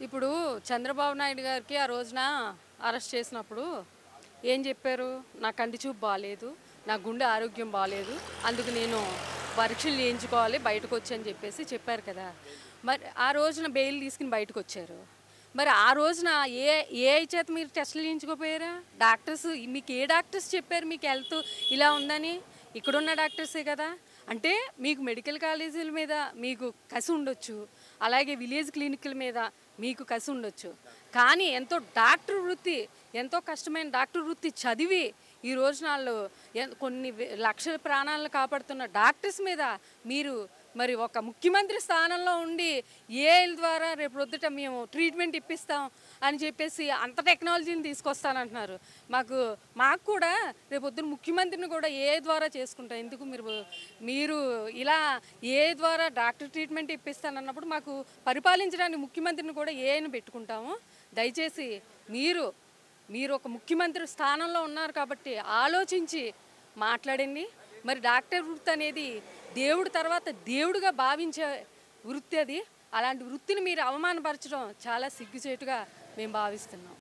ఇప్పుడు చంద్రబాబు నాయుడు గారికి ఆ రోజున అరెస్ట్ చేసినప్పుడు ఏం చెప్పారు? నా కంటి చూపు బాలేదు, నా గుండె ఆరోగ్యం బాలేదు, అందుకు నేను పరీక్షలు చేయించుకోవాలి బయటకు వచ్చి అని చెప్పేసి చెప్పారు కదా. మరి ఆ రోజున బెయిల్ తీసుకుని బయటకు వచ్చారు. మరి ఆ రోజున ఏ ఏ చేత మీరు టెస్టులు చేయించుకోపోయారా? డాక్టర్స్ మీకు ఏ డాక్టర్స్ చెప్పారు మీకు హెల్త్ ఇలా ఉందని? ఇక్కడున్న డాక్టర్సే కదా. అంటే మీకు మెడికల్ కాలేజీల మీద మీకు కసి ఉండొచ్చు, అలాగే విలేజ్ క్లినిక్ల మీద మీకు కసి ఉండొచ్చు, కానీ డాక్టర్ వృత్తి ఎంతో కష్టమైన డాక్టర్ వృత్తి చదివి ఈ రోజునాళ్ళు కొన్ని లక్షల ప్రాణాలను కాపాడుతున్న డాక్టర్స్ మీద మీరు మరి ఒక ముఖ్యమంత్రి స్థానంలో ఉండి ఏఐల ద్వారా రేపు రొద్దుట మేము ట్రీట్మెంట్ ఇప్పిస్తాం అని చెప్పేసి అంత టెక్నాలజీని తీసుకొస్తానంటున్నారు. మాకు కూడా రేపొద్దున ముఖ్యమంత్రిని కూడా ఏఐ ద్వారా చేసుకుంటాం. ఎందుకు మీరు ఇలా ఏఐ ద్వారా డాక్టర్ ట్రీట్మెంట్ ఇప్పిస్తానన్నప్పుడు మాకు పరిపాలించడానికి ముఖ్యమంత్రిని కూడా ఏఐని పెట్టుకుంటాము. దయచేసి మీరు ఒక ముఖ్యమంత్రి స్థానంలో ఉన్నారు కాబట్టి ఆలోచించి మాట్లాడండి. మరి డాక్టర్ వృత్తి అనేది దేవుడి తర్వాత దేవుడిగా భావించే వృత్తి అది. అలాంటి వృత్తిని మీరు అవమానపరచడం చాలా సిగ్గుచేటుగా మేము భావిస్తున్నాం.